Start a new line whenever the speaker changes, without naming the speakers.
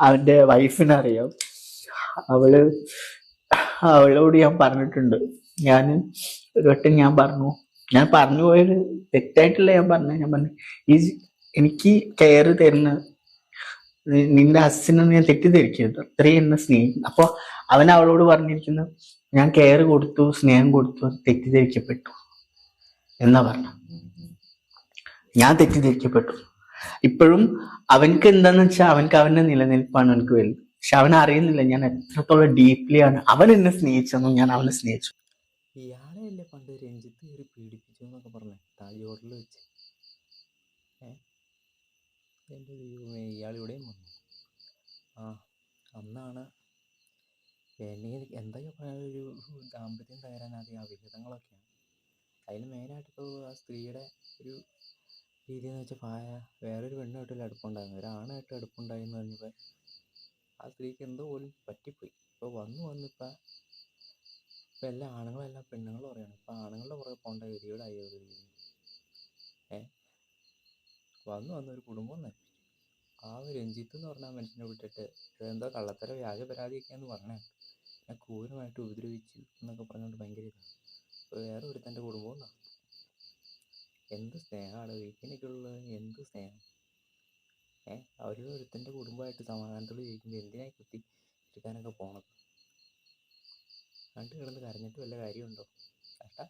അവന്റെ വൈഫിനെ അറിയാം. അവള് അവളോട് ഞാൻ പറഞ്ഞിട്ടുണ്ട്. ഞാൻ ഒരു വട്ടം ഞാൻ പറഞ്ഞു, ഞാൻ പറഞ്ഞു പോയത് തെറ്റായിട്ടല്ല ഞാൻ പറഞ്ഞു ഈ എനിക്ക് കെയർ തരുന്ന നിന്റെ അച്ഛനെ ഞാൻ തെറ്റിദ്ധരിക്കരുത്, അത്രയും എന്നെ സ്നേഹിക്കുന്നു. അപ്പൊ അവൻ അവളോട് പറഞ്ഞിരിക്കുന്നു, ഞാൻ കെയർ കൊടുത്തു, സ്നേഹം കൊടുത്തു, അത് തെറ്റിദ്ധരിക്കപ്പെട്ടു എന്നാ പറഞ്ഞ. ഞാൻ തെറ്റിദ്ധരിക്കപ്പെട്ടു. ഇപ്പോഴും അവൻക്ക് എന്താന്ന് വെച്ചാൽ അവൻക്ക് അവന്റെ നിലനിൽപ്പാണ് അവനക്ക് വലുത്. പക്ഷെ അവൻ അറിയുന്നില്ല ഞാൻ എത്രത്തോളം ഡീപ്ലി ആണ് അവൻ എന്നെ സ്നേഹിച്ചെന്നും ഞാൻ അവനെ സ്നേഹിച്ചു.
ഇയാളെ അല്ലേ പണ്ട് രഞ്ജിത്ത് കയറി പീഡിപ്പിച്ചു എന്നൊക്കെ പറഞ്ഞേ താജ് ഹോട്ടലിൽ വെച്ച്? എൻ്റെ ദൈവമേ, ഇയാളിവിടെയും വന്നു. ആ, അന്നാണ് എനിക്ക് എന്താ പറയുക, ഒരു ദാമ്പത്യം തകരാൻ ആദ്യം അവിഹിതങ്ങളൊക്കെയാണ്. അതിൽ മെയിനായിട്ടിപ്പോൾ ആ സ്ത്രീയുടെ ഒരു രീതി എന്ന് വെച്ചാൽ വേറൊരു പെണ്ണുമായിട്ടൊരു അടുപ്പുണ്ടായിരുന്നു, ഒരാണായിട്ട് അടുപ്പുണ്ടായിരുന്നു പറഞ്ഞപ്പോൾ ആ സ്ത്രീക്ക് എന്തോ പോലും പറ്റിപ്പോയി. ഇപ്പോൾ വന്നിപ്പോൾ എല്ലാ ആണുങ്ങളെല്ലാം പെണ്ണുങ്ങൾ പറയണം, ഇപ്പം ആണുങ്ങളുടെ പുറകെ പോകേണ്ട ഗതിയോടായി വന്നൊരു കുടുംബം നശിപ്പിച്ചു. ആ രഞ്ജിത്ത് എന്ന് പറഞ്ഞ മനുഷ്യനെ വിട്ടിട്ട് എന്തോ കള്ളത്തര വ്യാജ പരാതിയൊക്കെയാന്ന് പറഞ്ഞേ, ഞാൻ ക്രൂരമായിട്ട് ഉപദ്രവിച്ചു എന്നൊക്കെ പറഞ്ഞുകൊണ്ട് ഭയങ്കര ഇതാണ്. ഇപ്പോൾ വേറെ ഒരുത്തൻ്റെ കുടുംബവും നടന്നു. എന്ത് സ്നേഹമാണ് വീട്ടിനൊക്കെയുള്ളത്, എന്ത് സ്നേഹം! ഒരുത്തൻ്റെ കുടുംബമായിട്ട് സമാധാനത്തോട് ജീവിക്കുമ്പോൾ എന്തിനായി കുത്തി എടുക്കാനൊക്കെ പോണത്? കണ്ടു കിടന്ന് കരഞ്ഞിട്ട് വല്ല കാര്യമുണ്ടോ? കഷ്ടം.